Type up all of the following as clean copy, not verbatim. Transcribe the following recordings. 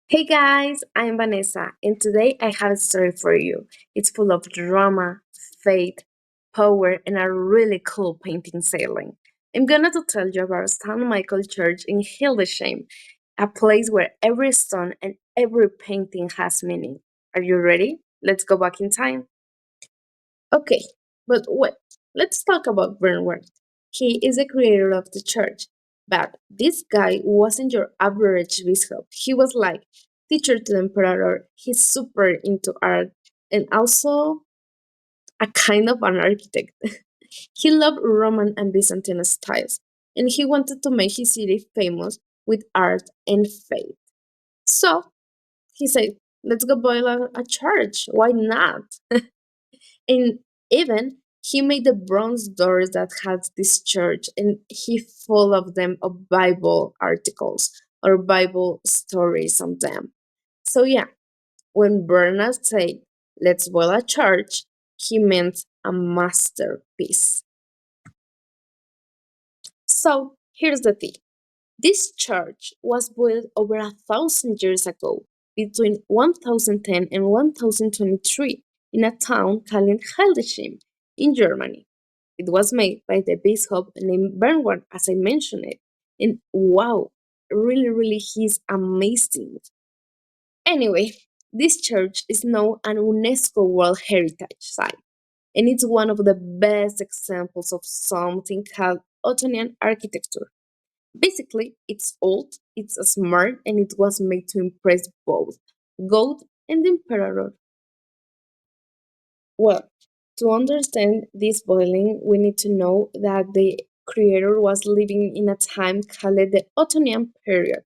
Hey guys, I'm Vanessa, and today I have a story for you. It's full of drama, faith, power, and a really cool painting sailing. I'm gonna to tell you about St. Michael Church in Hildesheim, a place where every stone and every painting has meaning. Are you ready? Let's go back in time. Okay, but wait, let's talk about Bernard. He is the creator of the church. But this guy wasn't your average bishop. He was like teacher to the emperor. He's super into art and also a kind of an architect. He loved Roman and Byzantine styles, and he wanted to make his city famous with art and faith. So he said, let's go build a church. Why not? And even he made the bronze doors that had this church, and he full of them of Bible articles or Bible stories on them. So yeah, when Bernard said, "Let's build a church," he meant a masterpiece. So here's the thing. This church was built over 1,000 years ago, between 1010 and 1023, in a town called Hildesheim in Germany. It was made by the bishop named Bernard, as I mentioned it. And wow, really, he's amazing. Anyway, this church is now an UNESCO World Heritage Site, and it's one of the best examples of something called Ottonian architecture. Basically, it's old, it's smart, and it was made to impress both God and the emperor. Well, to understand this boiling, we need to know that the creator was living in a time called the Ottonian period.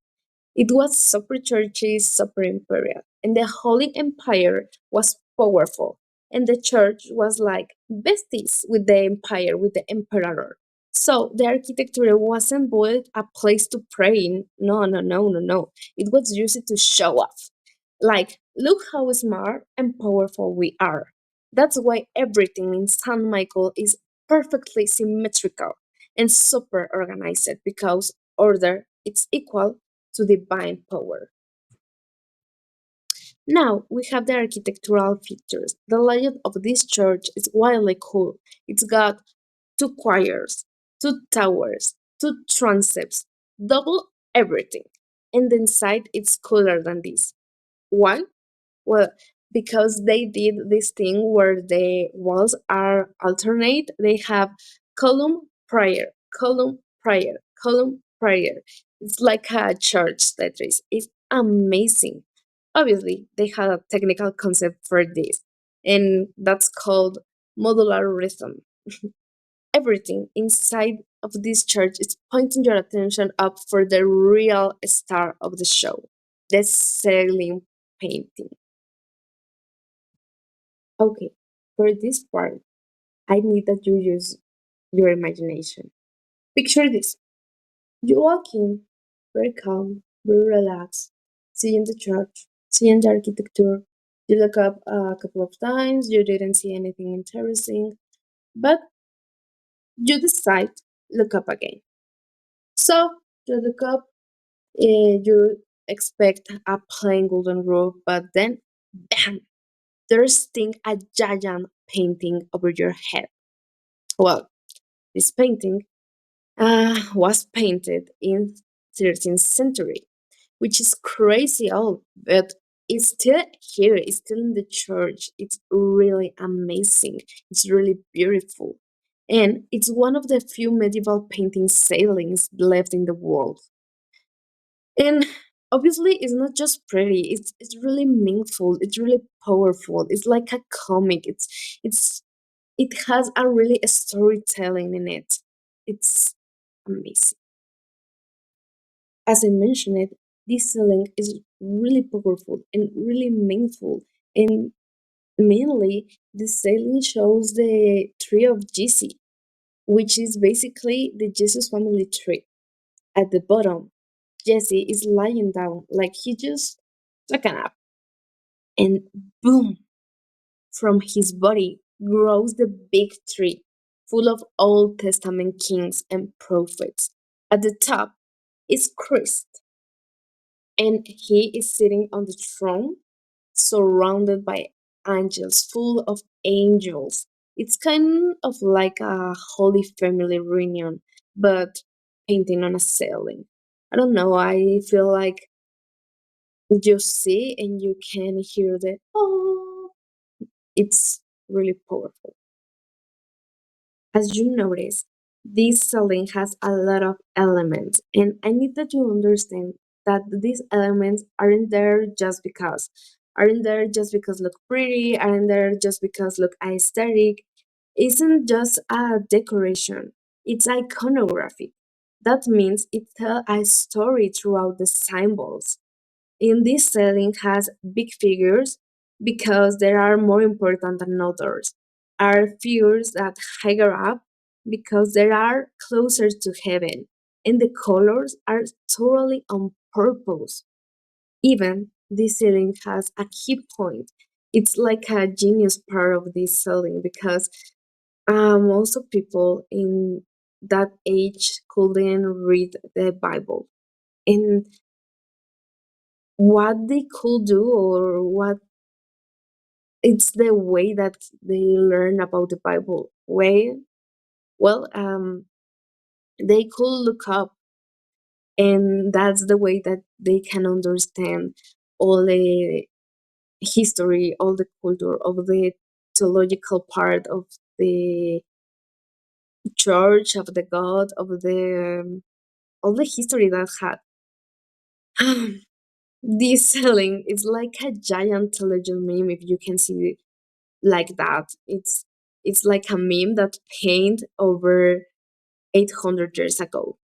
It was super churchy, super imperial, and the Holy Empire was powerful, and the church was like besties with the empire, with the emperor. So the architecture wasn't built a place to pray in. No. It was used to show off. Like, look how smart and powerful we are. That's why everything in San Michael is perfectly symmetrical and super organized because order is equal to divine power. Now we have the architectural features. The layout of this church is wildly cool. It's got two choirs, two towers, two transepts, double everything. And the inside it's cooler than this. Why? Well, because they did this thing where the walls are alternate, they have column prayer, column prayer. It's like a church letters. It's amazing. Obviously, they had a technical concept for this, and that's called modular rhythm. Everything inside of this church is pointing your attention up for the real star of the show, the ceiling painting. Okay, for this part, I need that you use your imagination. Picture this. You walk in, very calm, very relaxed, seeing the church, seeing the architecture. You look up a couple of times, you didn't see anything interesting, but you decide look up again. So you look up, you expect a plain golden roof, but then bam, there's thing a giant painting over your head. Well, this painting was painted in 13th century, which is crazy old, but it's still here. It's still in the church. It's really amazing. It's really beautiful, and it's one of the few medieval painting sailings left in the world. And obviously, it's not just pretty. It's really meaningful. It's really powerful. It's like a comic. It has a really storytelling in it. It's amazing. As I mentioned it, this selling is really powerful and really meaningful. And mainly, the selling shows the tree of Jesse, which is basically the Jesus family tree. At the bottom, Jesse is lying down like he just took a nap. And boom, from his body grows the big tree full of Old Testament kings and prophets. At the top is Christ, and he is sitting on the throne surrounded by angels, full of angels. It's kind of like a Holy Family reunion, but painting on a ceiling. I don't know, I feel like you see and you can hear the oh, it's really powerful. As you notice, this ceiling has a lot of elements, and I need that you understand that these elements aren't there just because. Aren't there just because look pretty, aren't there just because look aesthetic. Isn't just a decoration, it's iconography. That means it tells a story throughout the symbols. In this selling has big figures because they are more important than others. Are figures that higher up because they are closer to heaven. And the colors are totally on purpose. Even this ceiling has a key point. It's like a genius part of this selling because most of people in that age couldn't read the Bible. And what they could do or what it's the way that they learn about the Bible way. Well, they could look up, and that's the way that they can understand all the history, all the culture of the theological part of the church, of the God, of the all the history that had. This selling is like a giant television meme if you can see it like that. It's like a meme that paint over 800 years ago.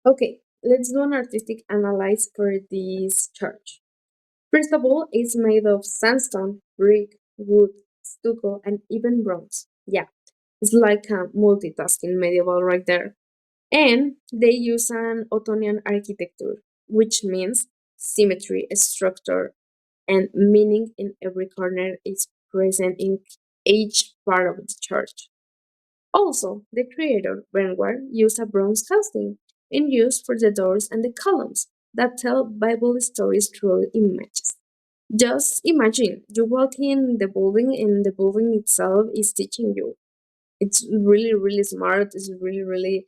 Okay, let's do an artistic analysis for this church. First of all, it's made of sandstone, brick, wood, stucco, and even bronze. Yeah, it's like a multitasking medieval right there. And they use an Ottonian architecture, which means symmetry, structure, and meaning in every corner is present in each part of the church. Also, the creator, Benoit, used a bronze casting in use for the doors and the columns that tell Bible stories through images. Just imagine you walk in the building and the building itself is teaching you. It's really, really smart. It's really, really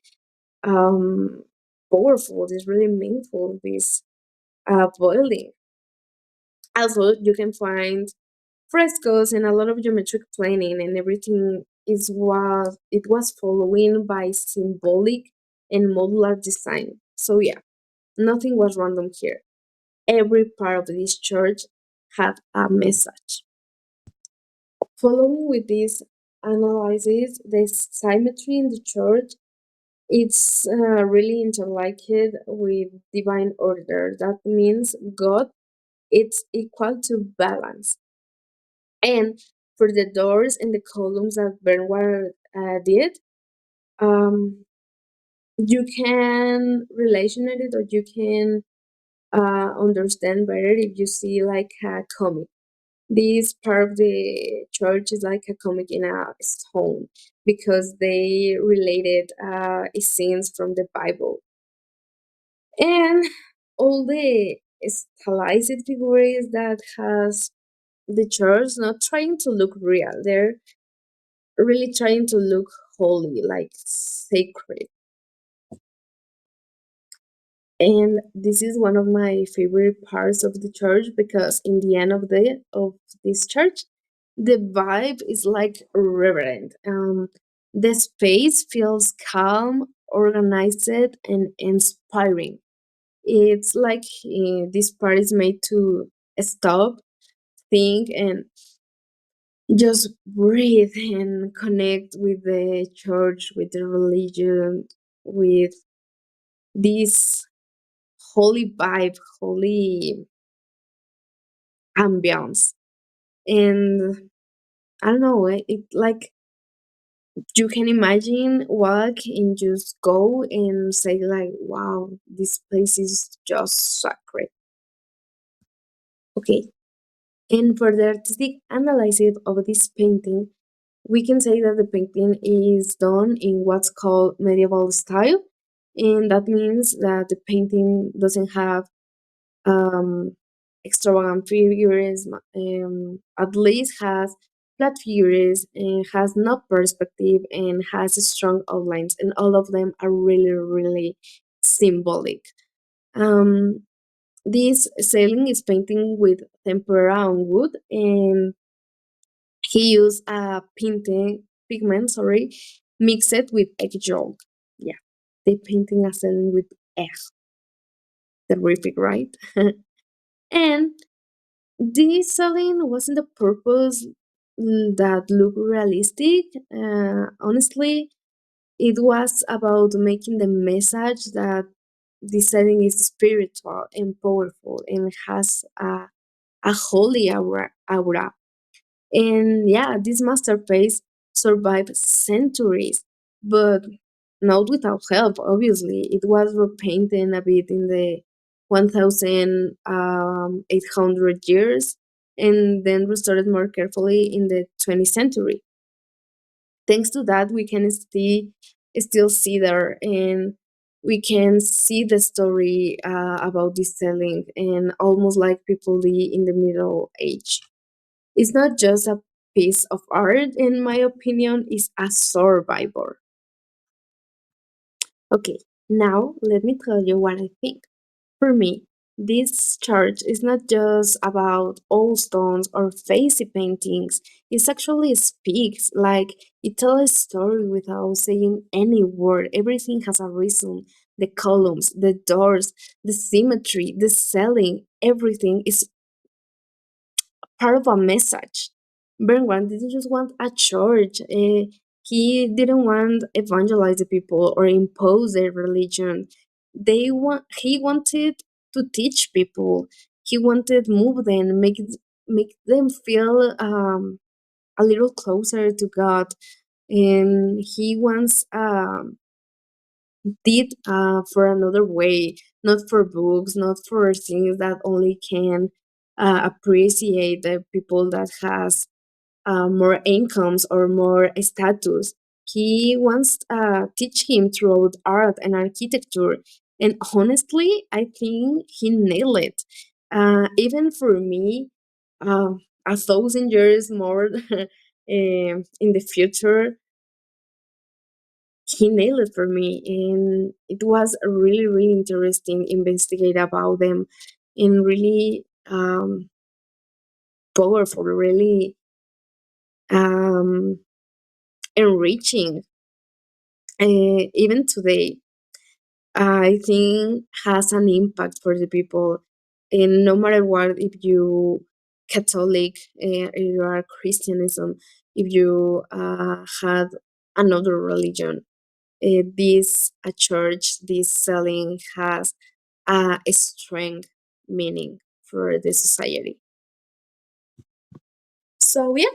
um, powerful. It's really meaningful, this building. Also, you can find frescoes and a lot of geometric planning and everything was following by symbolic and modular design. So yeah, nothing was random here. Every part of this church had a message. Following with this analysis, the symmetry in the church it's really interlinked with divine order. That means God it's equal to balance. And for the doors and the columns that Benoit did, um, you can relationate it or you can understand better if you see like a comic. This part of the church is like a comic in a stone because they related scenes from the Bible. And all the stylized figures that has the church not trying to look real. They're really trying to look holy, like sacred. And this is one of my favorite parts of the church because in the end of this church, the vibe is like reverent. The space feels calm, organized, and inspiring. It's like this part is made to stop, think, and just breathe and connect with the church, with the religion, with this holy vibe, holy ambience. And I don't know, it like you can imagine walk and just go and say like, wow, this place is just sacred. Okay. And for the artistic analysis of this painting, we can say that the painting is done in what's called medieval style. and that means that the painting doesn't have um, extravagant figures, at least has flat figures and has no perspective and has strong outlines, and all of them are really, really symbolic. Um, this sailing is painting with tempera on wood, and he used a pigment, sorry, mixed with egg yolk. Yeah, they painting a sailing with egg. Terrific, right? And this selling wasn't the purpose that looked realistic. Honestly, it was about making the message that this setting is spiritual and powerful and has a holy aura. And yeah, this masterpiece survived centuries, but not without help, obviously. It was repainted a bit in the 1800 years and then restored more carefully in the 20th century. Thanks to that, we can still see there, and we can see the story about this selling, and almost like people in the Middle Age. It's not just a piece of art, in my opinion, it's a survivor. Okay, now let me tell you what I think. For me, this church is not just about old stones or fancy paintings. It actually speaks, like it tells a story without saying any word. Everything has a reason. The columns, the doors, the symmetry, the ceiling, everything is part of a message. Bergman didn't just want a church. He didn't want evangelize the people or impose their religion. He wanted to teach people. He wanted move them, make them feel a little closer to God. And he wants did for another way, not for books, not for things that only can appreciate the people that has more incomes or more status. He wants teach him throughout art and architecture, and honestly, I think he nailed it. Even for me, a thousand years more in the future, he nailed it for me, and it was a really, really interesting investigate about them, and really powerful, really um, enriching. Even today, I think has an impact for the people, and no matter what, if you Catholic, if you are Christianism, if you had another religion, this a church, this selling has a strength meaning for the society. So yeah,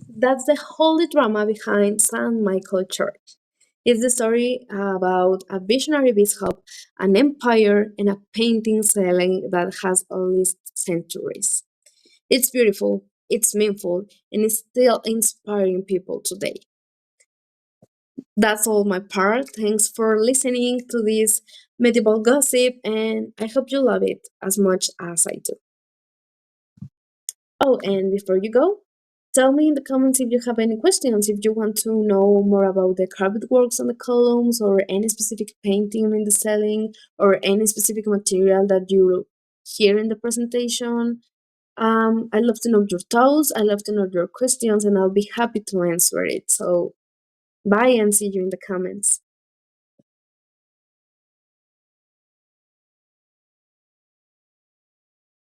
that's the holy drama behind St. Michael Church. It's the story about a visionary bishop, an empire, and a painting selling that has at least centuries. It's beautiful, it's meaningful, and it's still inspiring people today. That's all my part. Thanks for listening to this medieval gossip, and I hope you love it as much as I do. Oh, and before you go, tell me in the comments if you have any questions, if you want to know more about the carpet works on the columns, or any specific painting in the ceiling, or any specific material that you hear in the presentation. I love to know your thoughts, I love to know your questions, and I'll be happy to answer it. So, bye and see you in the comments.